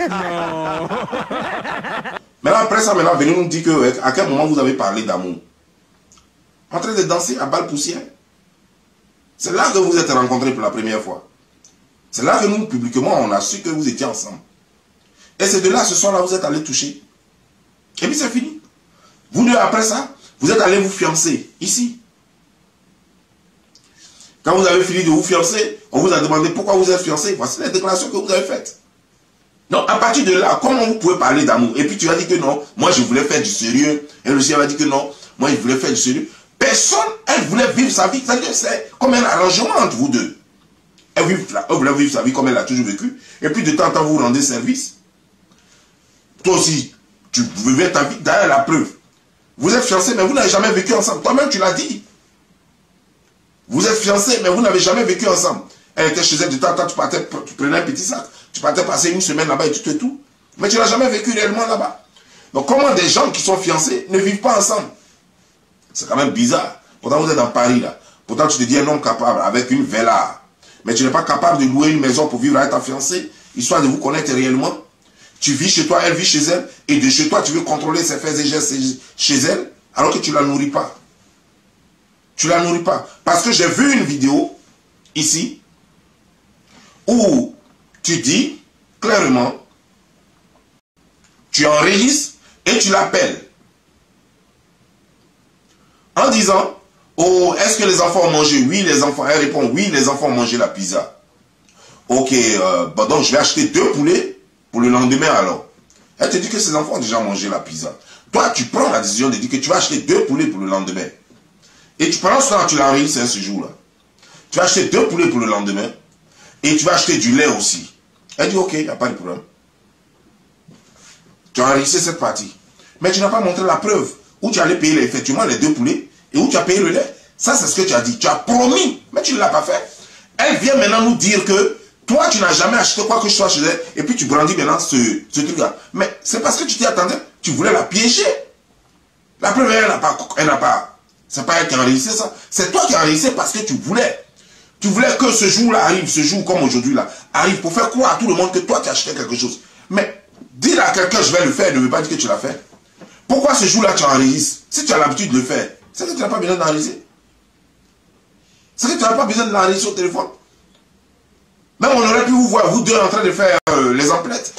Non. Maintenant, après ça, maintenant, venez nous dire que, à quel moment vous avez parlé d'amour. En train de danser à balle poussière. C'est là que vous êtes rencontrés pour la première fois. C'est là que nous, publiquement, on a su que vous étiez ensemble. Et c'est de là, ce soir-là, vous êtes allés toucher. Et puis c'est fini. Vous deux, après ça, vous êtes allés vous fiancer, ici. Quand vous avez fini de vous fiancer, on vous a demandé pourquoi vous êtes fiancés. Voici les déclarations que vous avez faites. Donc, à partir de là, comment vous pouvez parler d'amour? Et puis tu as dit que non, moi je voulais faire du sérieux. Et le ciel a dit que non, moi je voulais faire du sérieux. Personne, elle voulait vivre sa vie. C'est-à-dire que c'est comme un arrangement entre vous deux. Elle voulait vivre sa vie comme elle a toujours vécu. Et puis de temps en temps, vous rendez service. Toi aussi, tu vivais ta vie. D'ailleurs, la preuve. Vous êtes fiancés, mais vous n'avez jamais vécu ensemble. Toi-même, tu l'as dit. Vous êtes fiancés, mais vous n'avez jamais vécu ensemble. Elle était chez elle, de temps en temps, tu prenais un petit sac. Tu partais passer une semaine là-bas et tout. Mais tu n'as jamais vécu réellement là-bas. Donc comment des gens qui sont fiancés ne vivent pas ensemble? C'est quand même bizarre. Pourtant, vous êtes dans Paris là. Pourtant, tu te dis un homme capable avec une villa. Mais tu n'es pas capable de louer une maison pour vivre avec ta fiancée, histoire de vous connaître réellement. Tu vis chez toi, elle vit chez elle. Et de chez toi, tu veux contrôler ses faits et gestes chez elle, alors que tu ne la nourris pas. Tu ne la nourris pas. Parce que j'ai vu une vidéo, ici, où tu dis clairement, tu enregistres et tu l'appelles. En disant, oh, est-ce que les enfants ont mangé? Oui, les enfants. Elle répond, oui, les enfants ont mangé la pizza. Ok, bon, donc je vais acheter 2 poulets pour le lendemain alors. Elle te dit que ses enfants ont déjà mangé la pizza. Toi, tu prends la décision de dire que tu vas acheter 2 poulets pour le lendemain. Et tu prends ce temps, tu l'enregistres ce jour-là. Tu vas acheter 2 poulets pour le lendemain. Et tu vas acheter du lait aussi. Elle dit, ok, il n'y a pas de problème. Tu as enregistré cette partie. Mais tu n'as pas montré la preuve où tu allais payer effectivement les 2 poulets et où tu as payé le lait. Ça, c'est ce que tu as dit. Tu as promis, mais tu ne l'as pas fait. Elle vient maintenant nous dire que toi, tu n'as jamais acheté quoi que ce soit chez elle et puis tu brandis maintenant ce truc-là. Mais c'est parce que tu t'y attendais. Tu voulais la piéger. La preuve, elle n'a pas. C'est pas elle qui a enregistré ça. C'est toi qui as enregistré parce que tu voulais. Tu voulais que ce jour-là arrive, ce jour comme aujourd'hui là, arrive pour faire croire à tout le monde que toi tu as acheté quelque chose. Mais dire à quelqu'un je vais le faire ne veut pas dire que tu l'as fait. Pourquoi ce jour-là tu enregistres? Si tu as l'habitude de le faire, c'est que tu n'as pas besoin d'enregistrer. C'est que tu n'as pas besoin de l'enregistrer au téléphone. Même on aurait pu vous voir, vous deux en train de faire les emplettes.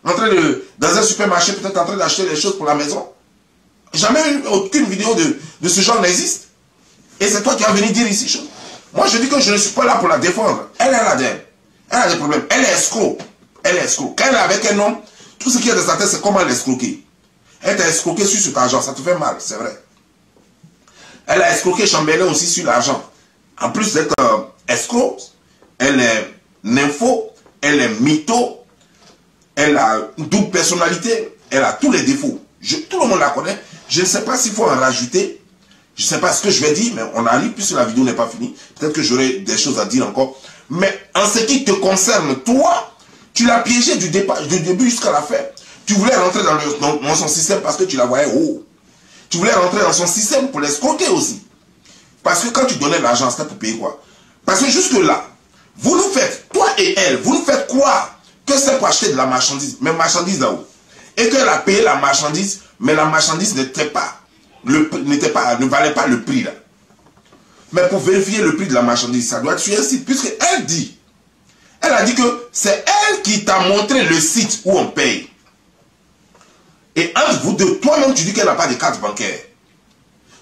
En train de, dans un supermarché, peut-être en train d'acheter des choses pour la maison. Jamais aucune vidéo de ce genre n'existe. Et c'est toi qui vas venir dire ici. Moi, je dis que je ne suis pas là pour la défendre. Elle a des problèmes. Elle est escroc. Elle est escroc. Quand elle est avec un homme, tout ce qui est de sa tête, c'est comment elle est escroquée. Elle t'a escroqué sur cet argent. Ça te fait mal, c'est vrai. Elle a escroqué Chambellan aussi sur l'argent. En plus d'être escroc, elle est nympho, elle est mytho, elle a une double personnalité, elle a tous les défauts. Tout le monde la connaît. Je ne sais pas s'il faut en rajouter. Je ne sais pas ce que je vais dire, mais on arrive puisque la vidéo n'est pas finie. Peut-être que j'aurai des choses à dire encore. Mais en ce qui te concerne, toi, tu l'as piégé du début jusqu'à la fin. Tu voulais rentrer dans son système parce que tu la voyais haut. Tu voulais rentrer dans son système pour l'escroquer aussi. Parce que quand tu donnais l'argent, c'était pour payer quoi? Parce que jusque-là, vous nous faites, toi et elle, vous nous faites croire que c'est pour acheter de la marchandise. Mais marchandise là-haut. Et qu'elle a payé la marchandise, mais la marchandise ne valait pas le prix là. Mais pour vérifier le prix de la marchandise, ça doit être sur un site. Puisque elle dit, elle a dit que c'est elle qui t'a montré le site où on paye. Et entre vous deux, toi-même tu dis qu'elle n'a pas de carte bancaire.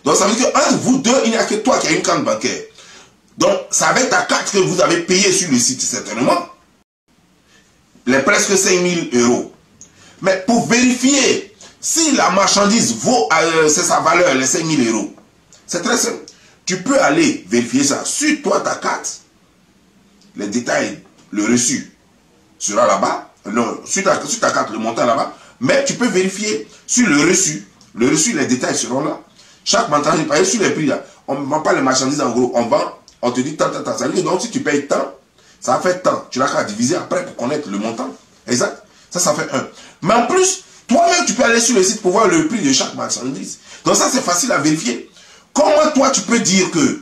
Donc ça veut dire qu'entre vous deux, il n'y a que toi qui as une carte bancaire. Donc c'est avec ta carte que vous avez payé sur le site, certainement. Les presque 5 000 €. Mais pour vérifier si la marchandise vaut, c'est sa valeur, les 5 000 €, c'est très simple. Tu peux aller vérifier ça sur toi, ta carte. Les détails, le reçu sera là-bas. Sur ta carte, le montant là-bas. Mais tu peux vérifier sur le reçu. Le reçu, les détails seront là. Chaque montant, sur les prix là, on ne vend pas les marchandises en gros. On vend, on te dit tant. Ça veut dire donc si tu payes tant, ça va faire tant. Tu n'as qu'à diviser après pour connaître le montant. Exact. Ça fait 1. Mais en plus, toi-même, tu peux aller sur le site pour voir le prix de chaque marchandise. Donc ça, c'est facile à vérifier. Comment toi, tu peux dire que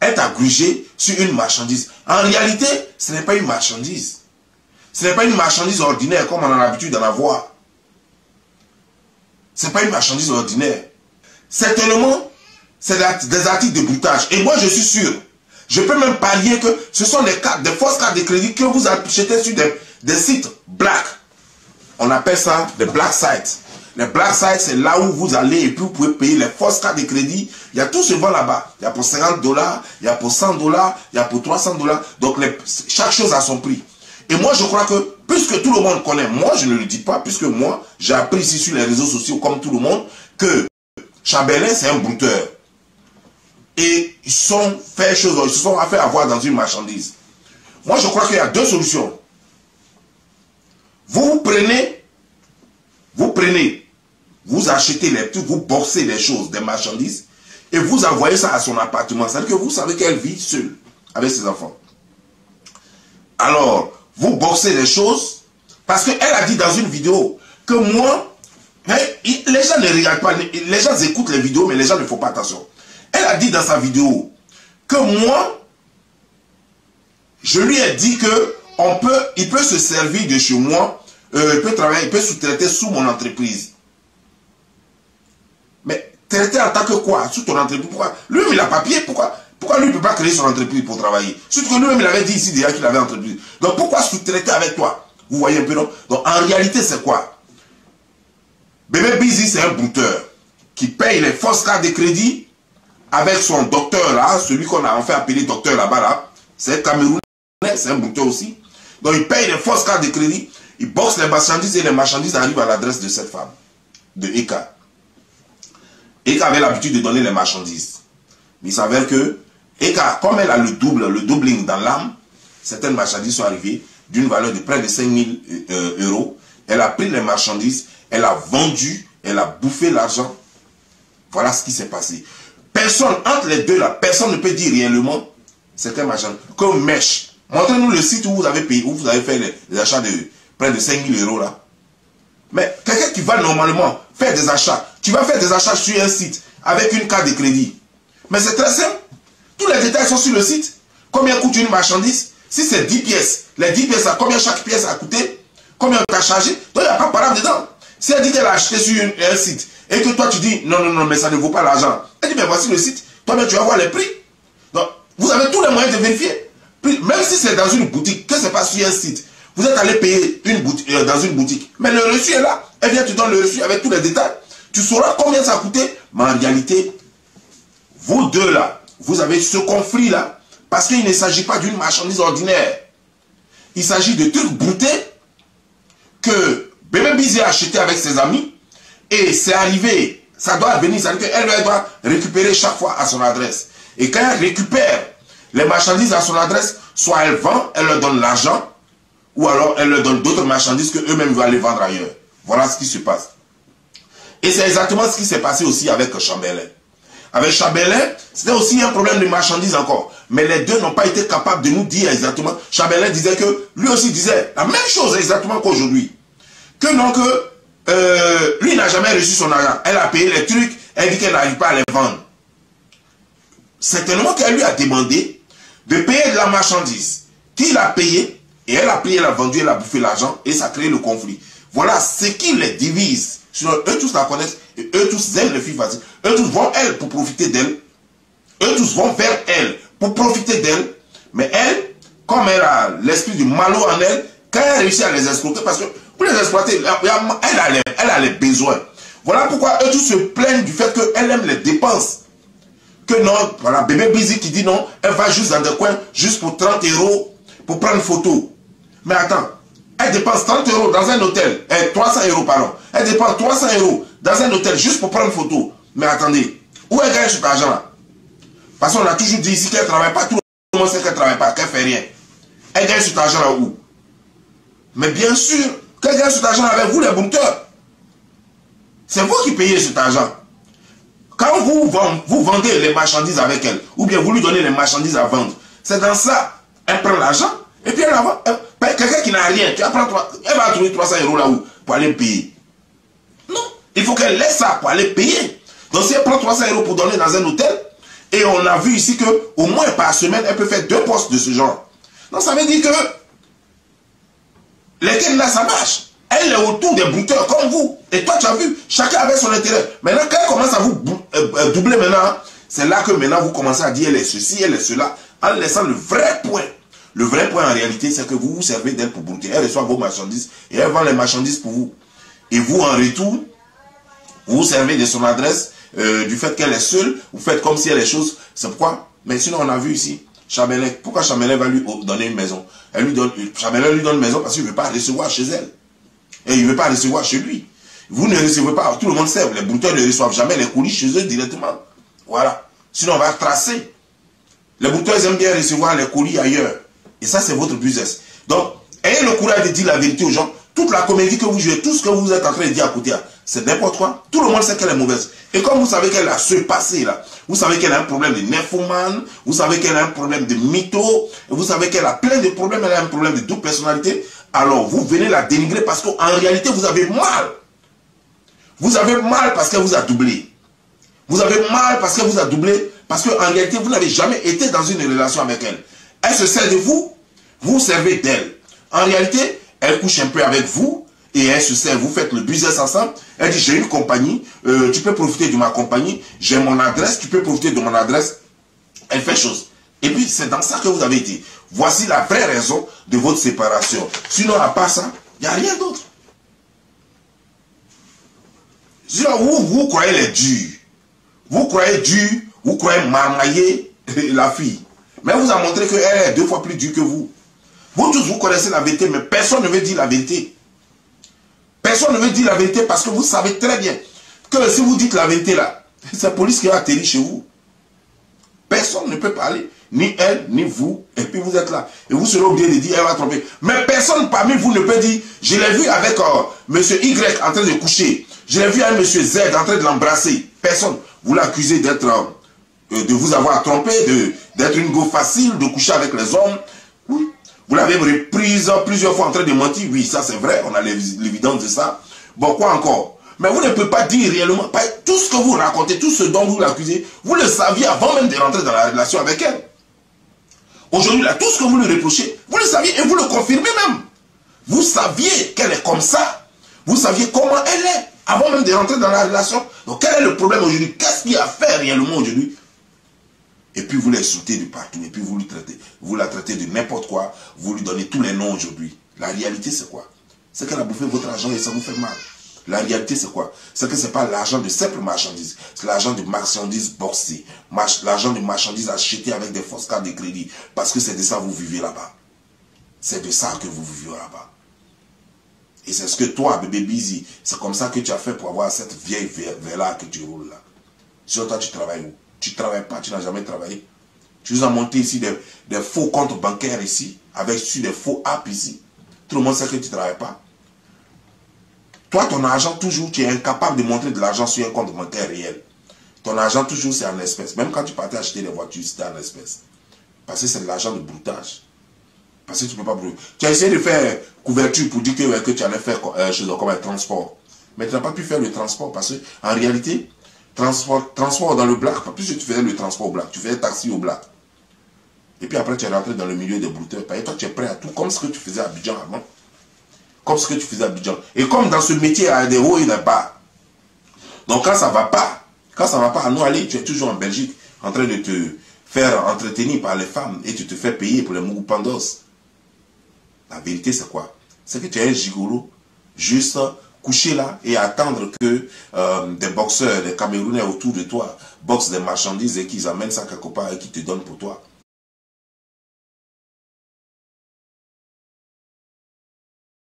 elle t'a grugé sur une marchandise. En réalité, ce n'est pas une marchandise. Ce n'est pas une marchandise ordinaire comme on a l'habitude d'en avoir. Ce n'est pas une marchandise ordinaire. Certainement, c'est des articles de broutage. Et moi, je suis sûr, je peux même parier que ce sont des fausses cartes de crédit que vous achetez sur des sites black. On appelle ça des black sites. Les black sites, c'est là où vous allez et puis vous pouvez payer les fausses cartes de crédit. Il y a tout ce vent là-bas. Il y a pour $50, il y a pour $100, il y a pour $300. Donc, chaque chose a son prix. Et moi, je crois que, puisque tout le monde connaît, moi, je ne le dis pas, puisque moi, j'ai appris ici sur les réseaux sociaux, comme tout le monde, que Chambellan, c'est un brouteur. Et ils se sont fait avoir dans une marchandise. Moi, je crois qu'il y a deux solutions. Vous achetez les trucs, vous boxez les choses, des marchandises, et vous envoyez ça à son appartement. C'est-à-dire que vous savez qu'elle vit seule avec ses enfants. Alors, vous boxez les choses, parce qu'elle a dit dans une vidéo que moi, les gens ne regardent pas, les gens écoutent les vidéos, mais les gens ne font pas attention. Elle a dit dans sa vidéo que moi, je lui ai dit que il peut se servir de chez moi, il peut travailler, il peut sous-traiter sous mon entreprise. Mais traiter en tant que quoi? Sous ton entreprise? Pourquoi? Lui-même, il a papier, pourquoi lui ne peut pas créer son entreprise pour travailler? Surtout que lui-même, il avait dit ici déjà qu'il avait entreprise. Donc pourquoi sous-traiter avec toi? Vous voyez un peu, non? Donc en réalité, c'est quoi? Bébé Busy, c'est un brouteur qui paye les fausses cartes de crédit avec son docteur là, celui qu'on a en fait appelé docteur là-bas là. C'est un Camerounais, c'est un brouteur aussi. Donc il paye les fausses cartes de crédit, il boxe les marchandises et les marchandises arrivent à l'adresse de cette femme, de Eka. Eka avait l'habitude de donner les marchandises. Mais il s'avère que Eka, comme elle a le doubling dans l'âme, certaines marchandises sont arrivées d'une valeur de près de 5 000 euros. Elle a pris les marchandises, elle a vendu, elle a bouffé l'argent. Voilà ce qui s'est passé. Personne, entre les deux là, personne ne peut dire réellement c'était marchandise. Comme Mèche, montrez-nous le site où vous avez payé, où vous avez fait les achats de près de 5 000 euros là. Mais quelqu'un qui va normalement faire des achats, tu vas faire des achats sur un site avec une carte de crédit. Mais c'est très simple. Tous les détails sont sur le site. Combien coûte une marchandise? Si c'est 10 pièces, les 10 pièces, combien chaque pièce a coûté? Combien tu as chargé? Donc il n'y a pas de parable dedans. Si elle dit qu'elle a acheté sur un site et que toi tu dis non, mais ça ne vaut pas l'argent. Elle dit mais voici le site, toi-même tu vas voir les prix. Donc vous avez tous les moyens de vérifier. Même si c'est dans une boutique, que ce n'est pas sur un site, vous êtes allé payer dans une boutique, mais le reçu est là. Elle vient te donner le reçu avec tous les détails. Tu sauras combien ça a coûté. Mais en réalité, vous deux là, vous avez ce conflit là, parce qu'il ne s'agit pas d'une marchandise ordinaire. Il s'agit de trucs broutés que Bébé Busy a acheté avec ses amis et c'est arrivé, ça doit venir, ça veut dire qu'elle doit récupérer chaque fois à son adresse. Et quand elle récupère les marchandises à son adresse, soit elle vend, elle leur donne l'argent, ou alors elle leur donne d'autres marchandises que eux-mêmes vont aller vendre ailleurs. Voilà ce qui se passe. Et c'est exactement ce qui s'est passé aussi avec Chambellan. Avec Chambellan, c'était aussi un problème de marchandises encore. Mais les deux n'ont pas été capables de nous dire exactement. Chambellan disait que, lui aussi disait la même chose exactement qu'aujourd'hui. Que non, que lui n'a jamais reçu son argent. Elle a payé les trucs, elle dit qu'elle n'arrive pas à les vendre. Certainement qu'elle lui a demandé de payer de la marchandise qu'il a payé, et elle a payé, elle a vendu, elle a bouffé l'argent, et ça a créé le conflit. Voilà ce qui les divise. Sinon, eux tous la connaissent, et eux tous aiment les filles faciles. Eux tous vont elle pour profiter d'elle. Eux tous vont vers elle pour profiter d'elle. Mais elle, comme elle a l'esprit du malot en elle, quand elle réussit à les exploiter, parce que pour les exploiter, elle a les besoins. Voilà pourquoi eux tous se plaignent du fait qu'elle aime les dépenses. Que non, voilà, Bébé Busy qui dit non, elle va juste dans des coins, juste pour 30 € pour prendre une photo. Mais attends, elle dépense 30 € dans un hôtel, 300 € pardon. Elle dépense 300 € dans un hôtel juste pour prendre une photo. Mais attendez, où elle gagne cet argent-là? Parce qu'on a toujours dit ici qu'elle ne travaille pas, tout le monde sait qu'elle ne travaille pas, qu'elle ne fait rien. Elle gagne cet argent-là où? Mais bien sûr, qu'elle gagne cet argent avec vous, les brouteurs. C'est vous qui payez cet argent. Quand vous vendez les marchandises avec elle, ou bien vous lui donnez les marchandises à vendre, c'est dans ça, elle prend l'argent, et puis elle la vend. Quelqu'un qui n'a rien, elle va trouver 300 € là où pour aller payer. Non, il faut qu'elle laisse ça pour aller payer. Donc si elle prend 300 € pour donner dans un hôtel, Et on a vu ici que au moins par semaine, elle peut faire 2 postes de ce genre. Donc ça veut dire que lesquels là, ça marche. Elle est autour des brouteurs comme vous. Et toi, tu as vu, chacun avait son intérêt. Maintenant, quand elle commence à vous doubler maintenant, c'est là que maintenant vous commencez à dire elle est ceci, elle est cela, en laissant le vrai point. Le vrai point en réalité, c'est que vous vous servez d'elle pour brouter. Elle reçoit vos marchandises et elle vend les marchandises pour vous. Et vous, en retour, vous vous servez de son adresse, du fait qu'elle est seule, vous faites comme si elle est chose. C'est pourquoi. Mais sinon, on a vu ici, Chamelet, pourquoi Chamelet va lui donner une maison? Chamelet lui donne une maison parce qu'il ne veut pas recevoir chez elle. Et il ne veut pas recevoir chez lui. Vous ne recevez pas, tout le monde sait, les brouteurs ne reçoivent jamais les colis chez eux directement. Voilà. Sinon, on va tracer. Les brouteurs aiment bien recevoir les colis ailleurs. Et ça, c'est votre business. Donc, ayez le courage de dire la vérité aux gens. Toute la comédie que vous jouez, tout ce que vous êtes en train de dire à côté, c'est n'importe quoi. Tout le monde sait qu'elle est mauvaise. Et comme vous savez qu'elle a ce passé là, vous savez qu'elle a un problème de nymphomane, vous savez qu'elle a un problème de mytho, vous savez qu'elle a plein de problèmes, elle a un problème de double personnalité, alors vous venez la dénigrer parce qu'en réalité, vous avez mal. Vous avez mal parce qu'elle vous a doublé. Vous avez mal parce qu'elle vous a doublé, parce qu'en réalité, vous n'avez jamais été dans une relation avec elle. Elle se sert de vous, vous servez d'elle. En réalité, elle couche un peu avec vous et elle se sert, vous faites le business ensemble. Elle dit, j'ai une compagnie, tu peux profiter de ma compagnie, j'ai mon adresse, tu peux profiter de mon adresse. Elle fait chose. Et puis, c'est dans ça que vous avez été. Voici la vraie raison de votre séparation. Sinon, à part ça, il n'y a rien d'autre. Sinon, vous croyez les durs. Vous croyez dur, vous croyez marmailler la fille. Mais elle vous a montré qu'elle est 2 fois plus dure que vous. Vous tous, vous connaissez la vérité, mais personne ne veut dire la vérité. Personne ne veut dire la vérité parce que vous savez très bien que si vous dites la vérité là, c'est la police qui va atterrir chez vous. Personne ne peut parler, ni elle, ni vous, et puis vous êtes là. Et vous serez obligé de dire, elle va tromper. Mais personne parmi vous ne peut dire, je l'ai vu avec monsieur Y en train de coucher. Je l'ai vu avec monsieur Z en train de l'embrasser. Personne. Vous l'accusez d'être, de vous avoir trompé, d'être une go facile, de coucher avec les hommes. Oui. Vous l'avez reprise plusieurs fois en train de mentir. Oui, ça c'est vrai, on a l'évidence de ça. Bon, quoi encore? Mais vous ne pouvez pas dire réellement, tout ce que vous racontez, tout ce dont vous l'accusez, vous le saviez avant même de rentrer dans la relation avec elle. Aujourd'hui, là, tout ce que vous lui reprochez, vous le saviez et vous le confirmez même. Vous saviez qu'elle est comme ça. Vous saviez comment elle est avant même de rentrer dans la relation. Donc, quel est le problème aujourd'hui? Qu'est-ce qu'il y a à faire réellement aujourd'hui? Et puis, vous l'insultez de partout. Et puis, vous la traitez de n'importe quoi. Vous lui donnez tous les noms aujourd'hui. La réalité, c'est quoi? C'est qu'elle a bouffé votre argent et ça vous fait mal. La réalité, c'est quoi? C'est que ce n'est pas l'argent de simple marchandises. C'est l'argent de marchandises boxées. L'argent de marchandises achetées avec des fausses cartes de crédit. Parce que c'est de ça que vous vivez là-bas. C'est de ça que vous vivez là-bas. Et c'est ce que toi, bébé Busy, c'est comme ça que tu as fait pour avoir cette vieille vela que tu roules là. Sinon, toi, tu travailles où? Tu ne travailles pas, tu n'as jamais travaillé. Tu nous as monté ici des faux comptes bancaires ici, avec des faux apps ici. Tout le monde sait que tu ne travailles pas. Toi, ton argent, toujours, tu es incapable de montrer de l'argent sur un compte bancaire réel. Ton argent, toujours, c'est en espèces. Même quand tu partais acheter des voitures, c'était en espèces. Parce que c'est de l'argent de broutage. Parce que tu ne peux pas brouter. Tu as essayé de faire couverture pour dire que tu allais faire comme un transport. Mais tu n'as pas pu faire le transport parce qu'en réalité, transport dans le black, plus tu faisais le transport au black, tu faisais taxi au black. Et puis après, tu es rentré dans le milieu des brouteurs. Et toi, tu es prêt à tout, comme ce que tu faisais à Abidjan avant. Comme ce que tu faisais à Abidjan. Et comme dans ce métier, il y a des hauts et des bas. Donc quand ça ne va pas, à nous aller, tu es toujours en Belgique, en train de te faire entretenir par les femmes et tu te fais payer pour les moupandos. La vérité, c'est quoi? C'est que tu es un gigolo, juste coucher là et attendre que des boxeurs, des Camerounais autour de toi boxent des marchandises et qu'ils amènent ça quelque part et qu'ils te donnent pour toi.